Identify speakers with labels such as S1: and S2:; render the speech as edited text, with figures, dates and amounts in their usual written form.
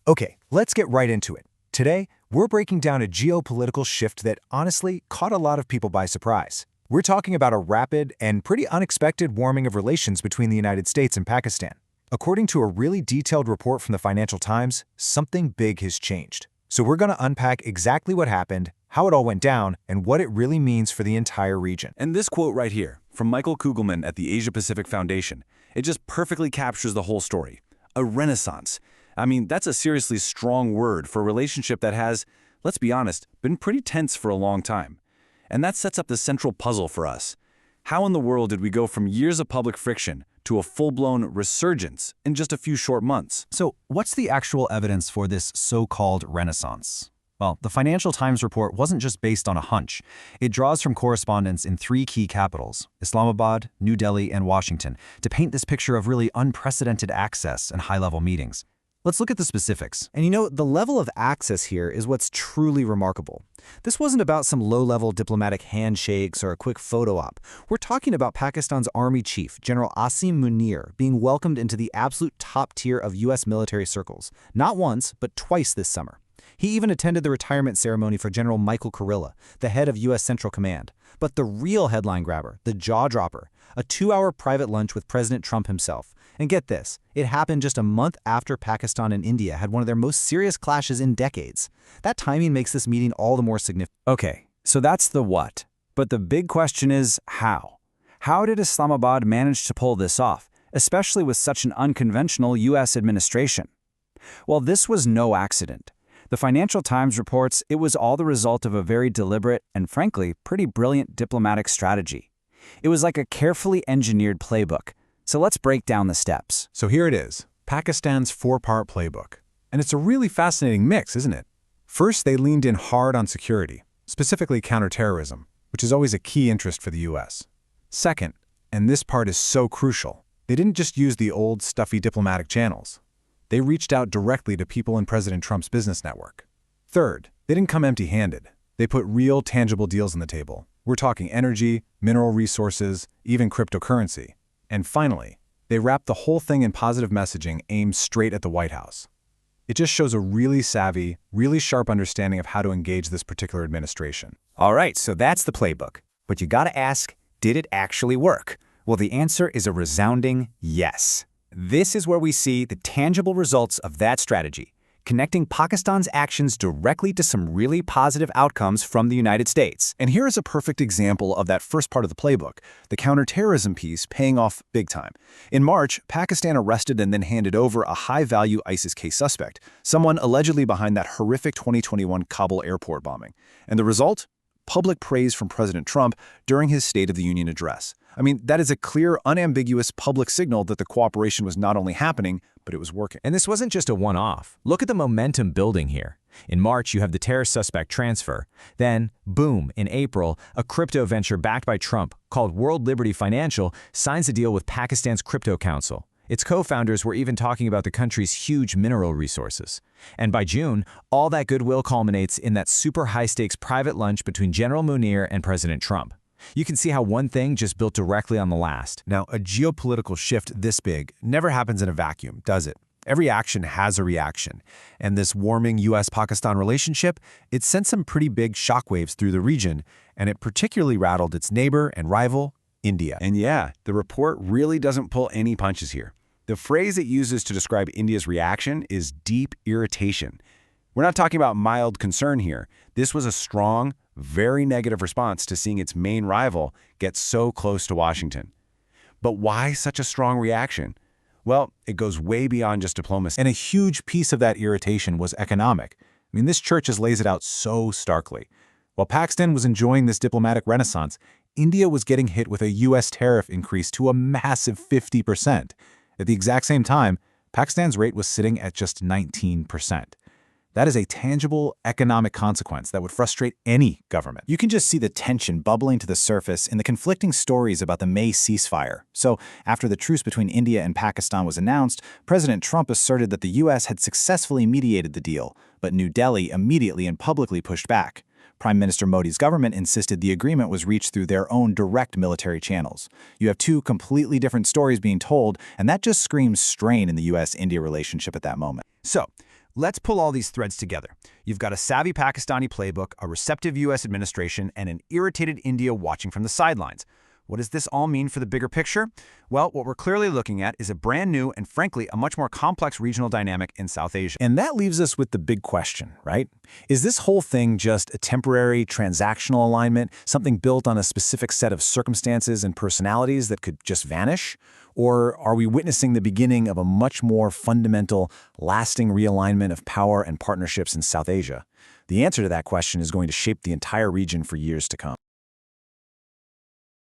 S1: Okay, let's get right into it. Today, we're breaking down a geopolitical shift that honestly caught a lot of people by surprise. We're talking about a rapid and pretty unexpected warming of relations between the United States and Pakistan. According to a really detailed report from the Financial Times, something big has changed. So we're going to unpack exactly what happened, how it all went down, and what it really means for the entire region.
S2: And this quote right here, from Michael Kugelman at the Asia-Pacific Foundation, it just perfectly captures the whole story. A renaissance. I mean, that's a seriously strong word for a relationship that has, let's be honest, been pretty tense for a long time. And that sets up the central puzzle for us. How in the world did we go from years of public friction to a full-blown resurgence in just a few short months?
S3: So, what's the actual evidence for this so-called renaissance? Well, the Financial Times report wasn't just based on a hunch. It draws from correspondence in three key capitals, Islamabad, New Delhi, and Washington, to paint this picture of really unprecedented access and high-level meetings. Let's look at the specifics.
S1: And the level of access here is what's truly remarkable. This wasn't about some low-level diplomatic handshakes or a quick photo op. We're talking about Pakistan's Army Chief, General Asim Munir, being welcomed into the absolute top tier of U.S. military circles, not once, but twice this summer. He even attended the retirement ceremony for General Michael Kurilla, the head of U.S. Central Command. But the real headline grabber, the jaw-dropper, a 2-hour private lunch with President Trump himself. And get this, it happened just a month after Pakistan and India had one of their most serious clashes in decades. That timing makes this meeting all the more significant.
S3: Okay, so that's the what. But the big question is how? How did Islamabad manage to pull this off, especially with such an unconventional U.S. administration? Well, this was no accident. The Financial Times reports it was all the result of a very deliberate and, frankly, pretty brilliant diplomatic strategy. It was like a carefully engineered playbook. So let's break down the steps.
S4: So here it is, Pakistan's 4-part playbook. And it's a really fascinating mix, isn't it? First, they leaned in hard on security, specifically counterterrorism, which is always a key interest for the U.S. Second, and this part is so crucial, they didn't just use the old, stuffy diplomatic channels. They reached out directly to people in President Trump's business network. Third, they didn't come empty-handed. They put real, tangible deals on the table. We're talking energy, mineral resources, even cryptocurrency. And finally, they wrapped the whole thing in positive messaging aimed straight at the White House. It just shows a really savvy, really sharp understanding of how to engage this particular administration.
S5: All right, so that's the playbook. But you gotta ask, did it actually work? Well, the answer is a resounding yes. This is where we see the tangible results of that strategy, connecting Pakistan's actions directly to some really positive outcomes from the United States.
S4: And here is a perfect example of that first part of the playbook, the counterterrorism piece paying off big time. In March, Pakistan arrested and then handed over a high-value ISIS case suspect, someone allegedly behind that horrific 2021 Kabul airport bombing. And the result? Public praise from President Trump during his State of the Union address. I mean, that is a clear, unambiguous public signal that the cooperation was not only happening, but it was working.
S6: And this wasn't just a one-off. Look at the momentum building here. In March, you have the terror suspect transfer. Then, boom, in April, a crypto venture backed by Trump, called World Liberty Financial, signs a deal with Pakistan's Crypto Council. Its co-founders were even talking about the country's huge mineral resources. And by June, all that goodwill culminates in that super high-stakes private lunch between General Munir and President Trump. You can see how one thing just built directly on the last.
S4: Now, a geopolitical shift this big never happens in a vacuum, does it? Every action has a reaction. And this warming U.S.-Pakistan relationship, it sent some pretty big shockwaves through the region, and it particularly rattled its neighbor and rival, India.
S2: And yeah, the report really doesn't pull any punches here. The phrase it uses to describe India's reaction is deep irritation. We're not talking about mild concern here. This was a strong, very negative response to seeing its main rival get so close to Washington. But why such a strong reaction? Well, it goes way beyond just diplomacy.
S4: And a huge piece of that irritation was economic. I mean, this church just lays it out so starkly. While Pakistan was enjoying this diplomatic renaissance, India was getting hit with a U.S. tariff increase to a massive 50%. At the exact same time, Pakistan's rate was sitting at just 19%. That is a tangible economic consequence that would frustrate any government.
S5: You can just see the tension bubbling to the surface in the conflicting stories about the May ceasefire. So, after the truce between India and Pakistan was announced, President Trump asserted that the U.S. had successfully mediated the deal, but New Delhi immediately and publicly pushed back. Prime Minister Modi's government insisted the agreement was reached through their own direct military channels. You have two completely different stories being told, and that just screams strain in the U.S.-India relationship at that moment.
S3: So,
S1: Let's pull all these threads together. You've got a savvy Pakistani playbook, a receptive U.S. administration, and an irritated India watching from the sidelines. What does this all mean for the bigger picture? Well, what we're clearly looking at is a brand new and, frankly, a much more complex regional dynamic in South Asia.
S3: And that leaves us with the big question, right? Is this whole thing just a temporary transactional alignment, something built on a specific set of circumstances and personalities that could just vanish? Or are we witnessing the beginning of a much more fundamental, lasting realignment of power and partnerships in South Asia? The answer to that question is going to shape the entire region for years to come.